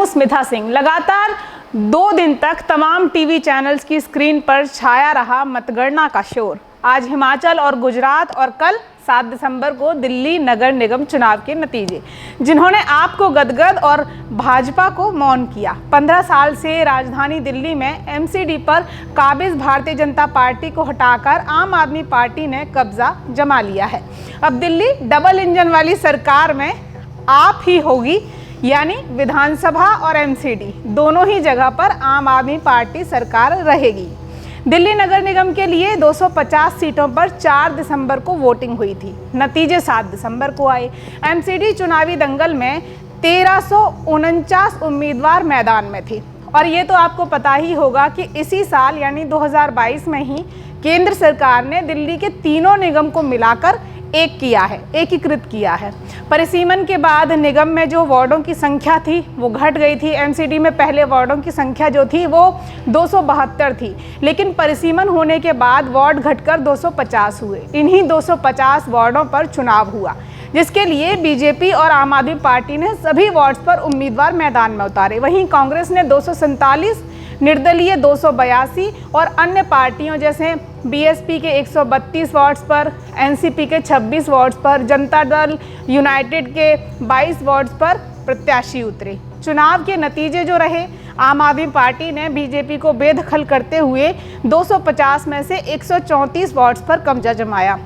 स्मिता सिंह। लगातार 2 दिन तक तमाम टीवी चैनल्स की स्क्रीन पर छाया रहा मतगणना का शोर। आज हिमाचल और गुजरात और कल 7 दिसंबर को दिल्ली नगर निगम चुनाव के नतीजे, जिन्होंने आपको गदगद और भाजपा को मौन किया। 15 साल से राजधानी दिल्ली में एमसीडी पर काबिज भारतीय जनता पार्टी को हटाकर आम आदमी पार्टी ने कब्जा जमा लिया है। अब दिल्ली डबल इंजन वाली सरकार में आप ही होगी, यानी विधानसभा और एमसीडी दोनों ही जगह पर आम आदमी पार्टी सरकार रहेगी। दिल्ली नगर निगम के लिए 250 सीटों पर 4 दिसंबर को वोटिंग हुई थी। नतीजे 7 दिसंबर को आए। एमसीडी चुनावी दंगल में 1349 उम्मीदवार मैदान में थे। और ये तो आपको पता ही होगा कि इसी साल यानी 2022 में ही केंद्र सरकार ने दिल्ली के तीनों निगम को मिलाकर एकीकृत किया है। परिसीमन के बाद निगम में जो वार्डों की संख्या थी वो घट गई थी। एमसीडी में पहले वार्डों की संख्या जो थी वो 272 थी, लेकिन परिसीमन होने के बाद वार्ड घटकर 250 हुए। इन्हीं 250 वार्डों पर चुनाव हुआ, जिसके लिए बीजेपी और आम आदमी पार्टी ने सभी वार्ड्स पर उम्मीदवार मैदान में उतारे। वहीं कांग्रेस ने 247, निर्दलीय 282 और अन्य पार्टियों जैसे बीएसपी के 132 वार्ड्स पर, एनसीपी के 26 वार्ड्स पर, जनता दल यूनाइटेड के 22 वार्ड्स पर प्रत्याशी उतरे। चुनाव के नतीजे जो रहे, आम आदमी पार्टी ने बीजेपी को बेदखल करते हुए 250 में से 134 वार्ड्स पर कब्जा जमाया,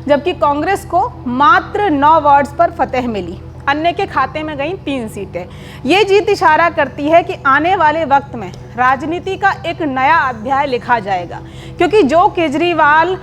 जबकि कांग्रेस को मात्र 9 वार्ड्स पर फतह मिली। अन्य के खाते में गई 3 सीटें। ये जीत इशारा करती है कि आने वाले वक्त में राजनीति का एक नया अध्याय लिखा जाएगा, क्योंकि जो केजरीवाल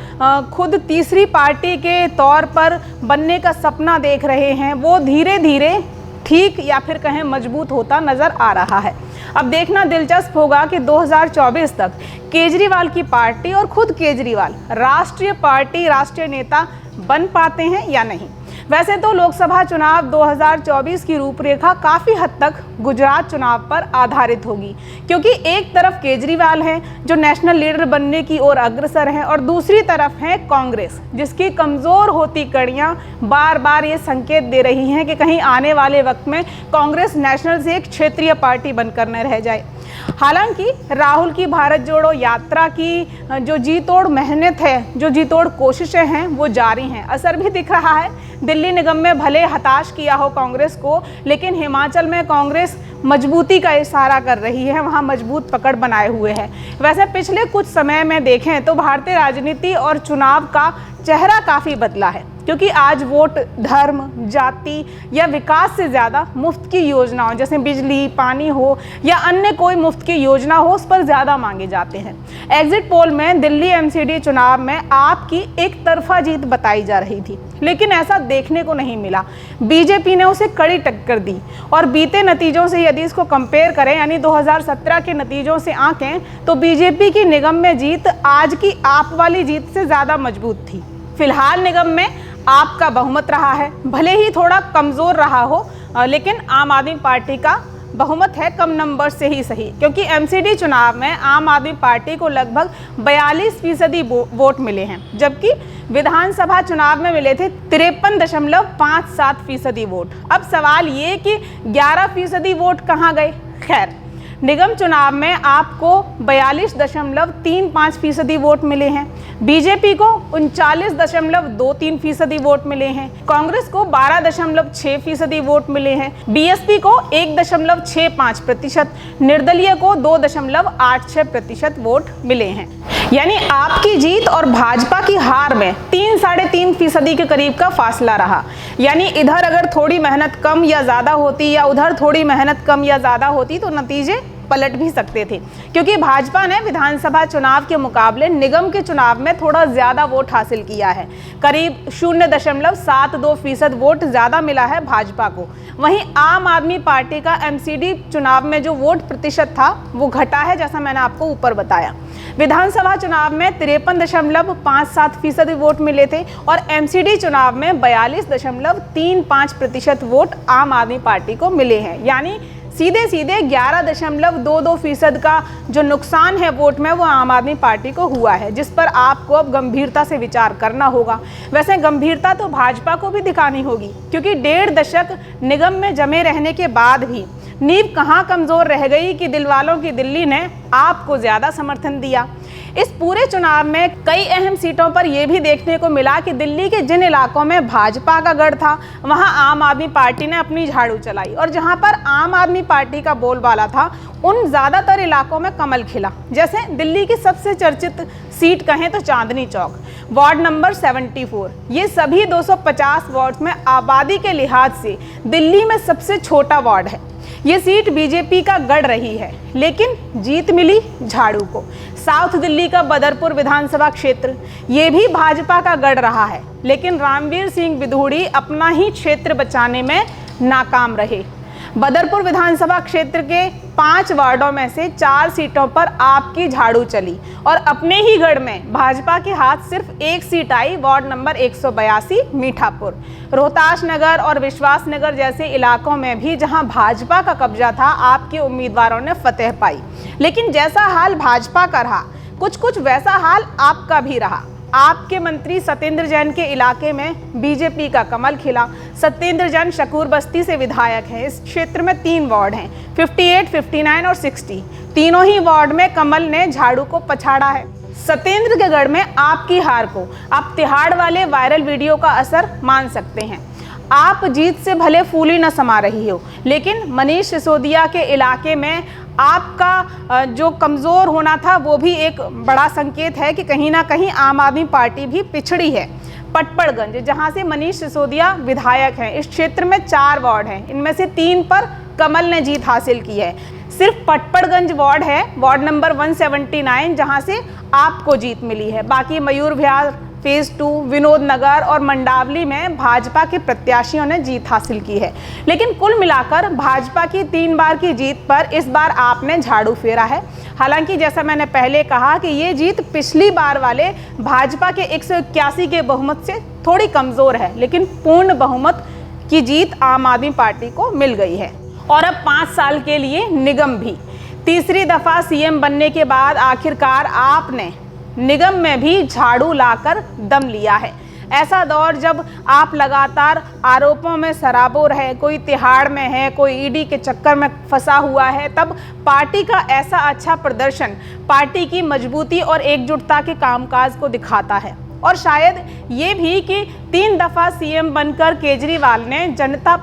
खुद तीसरी पार्टी के तौर पर बनने का सपना देख रहे हैं, वो धीरे धीरे ठीक या फिर कहें मजबूत होता नजर आ रहा है। अब देखना दिलचस्प होगा कि 2024 तक केजरीवाल की पार्टी और खुद केजरीवाल राष्ट्रीय पार्टी, राष्ट्रीय नेता बन पाते हैं या नहीं। वैसे तो लोकसभा चुनाव 2024 की रूपरेखा काफ़ी हद तक गुजरात चुनाव पर आधारित होगी, क्योंकि एक तरफ केजरीवाल हैं जो नेशनल लीडर बनने की ओर अग्रसर हैं, और दूसरी तरफ है कांग्रेस, जिसकी कमज़ोर होती कड़ियां बार बार ये संकेत दे रही हैं कि कहीं आने वाले वक्त में कांग्रेस नेशनल से एक क्षेत्रीय पार्टी बनकर न रह जाए। हालांकि राहुल की भारत जोड़ो यात्रा की जो जी तोड़ मेहनत है, जो जी तोड़ कोशिशें हैं, वो जारी हैं। असर भी दिख रहा है। दिल्ली निगम में भले हताश किया हो कांग्रेस को, लेकिन हिमाचल में कांग्रेस मजबूती का इशारा कर रही है, वहाँ मजबूत पकड़ बनाए हुए है। वैसे पिछले कुछ समय में देखें तो भारतीय राजनीति और चुनाव का चेहरा काफ़ी बदला है, क्योंकि आज वोट धर्म, जाति या विकास से ज़्यादा मुफ्त की योजनाओं जैसे बिजली, पानी हो या अन्य कोई मुफ्त की योजना हो, उस पर ज़्यादा मांगे जाते हैं। एग्जिट पोल में दिल्ली एमसीडी चुनाव में आपकी एक तरफा जीत बताई जा रही थी, लेकिन ऐसा देखने को नहीं मिला। बीजेपी ने उसे कड़ी टक्कर दी, और बीते नतीजों से यदि इसको कंपेयर करें, यानी 2017 के नतीजों से आंकें, तो बीजेपी की निगम में जीत आज की आप वाली जीत से ज़्यादा मजबूत थी। फिलहाल निगम में आपका बहुमत रहा है, भले ही थोड़ा कमज़ोर रहा हो, लेकिन आम आदमी पार्टी का बहुमत है, कम नंबर से ही सही, क्योंकि एमसीडी चुनाव में आम आदमी पार्टी को लगभग 42% वोट मिले हैं, जबकि विधानसभा चुनाव में मिले थे 53.57% वोट। अब सवाल ये कि 11% वोट कहाँ गए। खैर, निगम चुनाव में आपको 42.35% वोट मिले हैं, बीजेपी को 39.23% वोट मिले हैं, कांग्रेस को 12.6% वोट मिले हैं, बीएसपी को 1.65%, निर्दलीय को 2.86% वोट मिले हैं। यानी आपकी जीत और भाजपा की हार में 3-3.5% के करीब का फासला रहा। यानी इधर अगर थोड़ी मेहनत कम या ज़्यादा होती या उधर थोड़ी मेहनत कम या ज़्यादा होती तो नतीजे पलट भी सकते थे, क्योंकि भाजपा ने विधानसभा चुनाव के मुकाबले निगम के चुनाव में थोड़ा ज़्यादा वोट हासिल किया है। करीब 0.72% वोट ज़्यादा मिला है भाजपा को। वहीं आम आदमी पार्टी का एमसीडी चुनाव में जो वोट प्रतिशत था वो घटा है, जैसा मैंने आपको ऊपर बताया। विधानसभा चुनाव में 53.57% वोट मिले थे, और एमसीडी चुनाव में 42.35% वोट आम आदमी पार्टी को मिले हैं। यानी सीधे सीधे 11.22% का जो नुकसान है वोट में वो आम आदमी पार्टी को हुआ है, जिस पर आपको अब गंभीरता से विचार करना होगा। वैसे गंभीरता तो भाजपा को भी दिखानी होगी, क्योंकि 1.5 दशक निगम में जमे रहने के बाद भी नींव कहाँ कमज़ोर रह गई कि दिलवालों की दिल्ली ने आपको ज़्यादा समर्थन दिया। इस पूरे चुनाव में कई अहम सीटों पर यह भी देखने को मिला कि दिल्ली के जिन इलाकों में भाजपा का गढ़ था वहां आम आदमी पार्टी ने अपनी झाड़ू चलाई, और जहां पर आम आदमी पार्टी का बोलबाला था उन ज़्यादातर इलाकों में कमल खिला। जैसे दिल्ली की सबसे चर्चित सीट कहें तो चांदनी चौक, वार्ड नंबर 74। ये सभी 250 वार्ड में आबादी के लिहाज से दिल्ली में सबसे छोटा वार्ड है। ये सीट बीजेपी का गढ़ रही है, लेकिन जीत मिली झाड़ू को। साउथ दिल्ली का बदरपुर विधानसभा क्षेत्र, ये भी भाजपा का गढ़ रहा है, लेकिन रामवीर सिंह बिधूड़ी अपना ही क्षेत्र बचाने में नाकाम रहे। बदरपुर विधानसभा क्षेत्र के 5 वार्डों में से 4 सीटों पर आपकी झाड़ू चली, और अपने ही गढ़ में भाजपा के हाथ सिर्फ 1 सीट आई, वार्ड नंबर 182 मीठापुर। रोहतास नगर और विश्वास नगर जैसे इलाकों में भी जहां भाजपा का कब्जा था, आपके उम्मीदवारों ने फतेह पाई। लेकिन जैसा हाल भाजपा का रहा, कुछ वैसा हाल आपका भी रहा। आपके मंत्री सत्येंद्र जैन के इलाके में बीजेपी का कमल खिला। सत्येंद्र जैन शकूर बस्ती से विधायक हैं। इस क्षेत्र में 3 वार्ड हैं, 58, 59 और 60। तीनों ही वार्ड में कमल ने झाड़ू को पछाड़ा है। सत्येंद्र के गढ़ में आपकी हार को आप तिहाड़ वाले वायरल वीडियो का असर मान सकते हैं। आप जीत से भले फूली न समा रही हो, लेकिन मनीष सिसोदिया के इलाके में आपका जो कमज़ोर होना था वो भी एक बड़ा संकेत है कि कहीं ना कहीं आम आदमी पार्टी भी पिछड़ी है। पटपड़गंज, जहां से मनीष सिसोदिया विधायक हैं, इस क्षेत्र में 4 वार्ड हैं, इनमें से 3 पर कमल ने जीत हासिल की है। सिर्फ पटपड़गंज वार्ड है, वार्ड नंबर 179, जहां से आपको जीत मिली है। बाकी मयूर विहार, फेज़ 2, विनोद नगर और मंडावली में भाजपा के प्रत्याशियों ने जीत हासिल की है। लेकिन कुल मिलाकर भाजपा की 3 बार की जीत पर इस बार आपने झाड़ू फेरा है। हालांकि जैसा मैंने पहले कहा कि ये जीत पिछली बार वाले भाजपा के 181 के बहुमत से थोड़ी कमज़ोर है, लेकिन पूर्ण बहुमत की जीत आम आदमी पार्टी को मिल गई है। और अब 5 साल के लिए निगम भी। तीसरी दफ़ा सीएम बनने के बाद आखिरकार आपने निगम में भी झाड़ू लाकर दम लिया है। ऐसा दौर जब आप लगातार आरोपों में सराबोर है, कोई तिहाड़ में है, कोई ईडी के चक्कर में फंसा हुआ है, तब पार्टी का ऐसा अच्छा प्रदर्शन पार्टी की मजबूती और एकजुटता के कामकाज को दिखाता है। और शायद ये भी कि 3 दफ़ा सीएम बनकर केजरीवाल ने जनता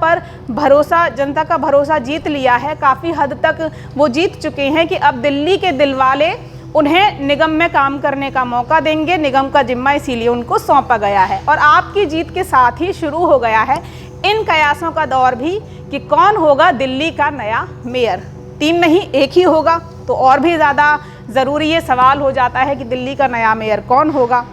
का भरोसा जीत लिया है। काफ़ी हद तक वो जीत चुके हैं कि अब दिल्ली के दिलवाले उन्हें निगम में काम करने का मौका देंगे। निगम का जिम्मा इसीलिए उनको सौंपा गया है। और आपकी जीत के साथ ही शुरू हो गया है इन कयासों का दौर भी कि कौन होगा दिल्ली का नया मेयर। 3 नहीं 1 ही होगा तो और भी ज़्यादा ज़रूरी ये सवाल हो जाता है कि दिल्ली का नया मेयर कौन होगा।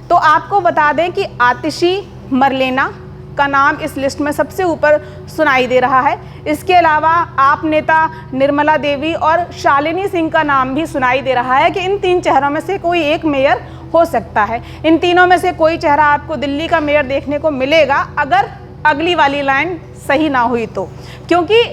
तो आपको बता दें कि आतिशी मरलेना का नाम इस लिस्ट में सबसे ऊपर सुनाई दे रहा है। इसके अलावा आप नेता निर्मला देवी और शालिनी सिंह का नाम भी सुनाई दे रहा है कि इन 3 चेहरों में से कोई एक मेयर हो सकता है। इन तीनों में से कोई चेहरा आपको दिल्ली का मेयर देखने को मिलेगा, अगर अगली वाली लाइन सही ना हुई तो, क्योंकि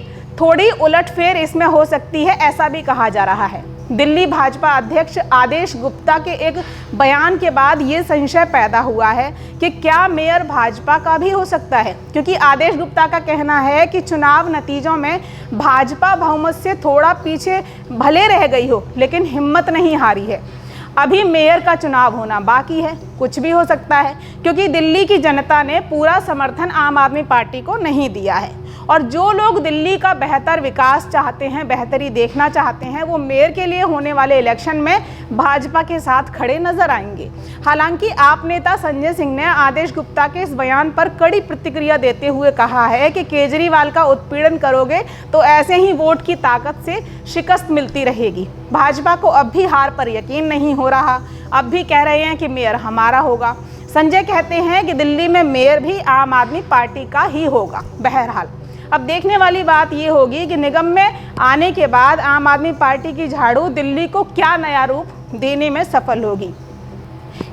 थोड़ी उलटफेर इसमें हो सकती है, ऐसा भी कहा जा रहा है। दिल्ली भाजपा अध्यक्ष आदेश गुप्ता के एक बयान के बाद ये संशय पैदा हुआ है कि क्या मेयर भाजपा का भी हो सकता है, क्योंकि आदेश गुप्ता का कहना है कि चुनाव नतीजों में भाजपा बहुमत से थोड़ा पीछे भले रह गई हो, लेकिन हिम्मत नहीं हारी है। अभी मेयर का चुनाव होना बाकी है, कुछ भी हो सकता है, क्योंकि दिल्ली की जनता ने पूरा समर्थन आम आदमी पार्टी को नहीं दिया है। और जो लोग दिल्ली का बेहतर विकास चाहते हैं, बेहतरी देखना चाहते हैं, वो मेयर के लिए होने वाले इलेक्शन में भाजपा के साथ खड़े नजर आएंगे। हालांकि आप नेता संजय सिंह ने आदेश गुप्ता के इस बयान पर कड़ी प्रतिक्रिया देते हुए कहा है कि केजरीवाल का उत्पीड़न करोगे तो ऐसे ही वोट की ताकत से शिकस्त मिलती रहेगी। भाजपा को अब भी हार पर यकीन नहीं हो रहा, अब भी कह रहे हैं कि मेयर हमारा होगा। संजय कहते हैं कि दिल्ली में मेयर भी आम आदमी पार्टी का ही होगा। बहरहाल अब देखने वाली बात ये होगी कि निगम में आने के बाद आम आदमी पार्टी की झाड़ू दिल्ली को क्या नया रूप देने में सफल होगी।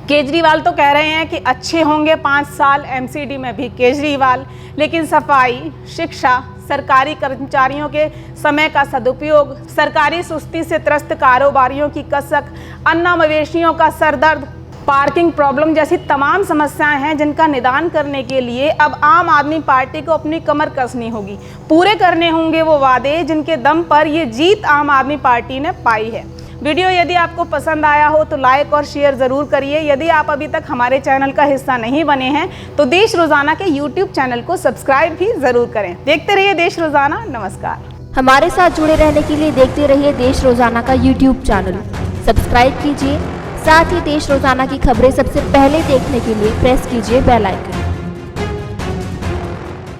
केजरीवाल तो कह रहे हैं कि अच्छे होंगे 5 साल, एमसीडी में भी केजरीवाल, लेकिन सफाई, शिक्षा, सरकारी कर्मचारियों के समय का सदुपयोग, सरकारी सुस्ती से त्रस्त कारोबारियों की कसक, अन्ना मवेशियों का सरदर्द, पार्किंग प्रॉब्लम जैसी तमाम समस्याएं हैं जिनका निदान करने के लिए अब आम आदमी पार्टी को अपनी कमर कसनी होगी। पूरे करने होंगे वो वादे जिनके दम पर ये जीत आम आदमी पार्टी ने पाई है। वीडियो यदि आपको पसंद आया हो तो लाइक और शेयर ज़रूर करिए। यदि आप अभी तक हमारे चैनल का हिस्सा नहीं बने हैं तो देश रोज़ाना के यूट्यूब चैनल को सब्सक्राइब भी ज़रूर करें। देखते रहिए देश रोज़ाना। नमस्कार। हमारे साथ जुड़े रहने के लिए देखते रहिए देश रोज़ाना का यूट्यूब चैनल सब्सक्राइब कीजिए। साथ ही देश रोज़ाना की खबरें सबसे पहले देखने के लिए प्रेस कीजिए बेल आइकन।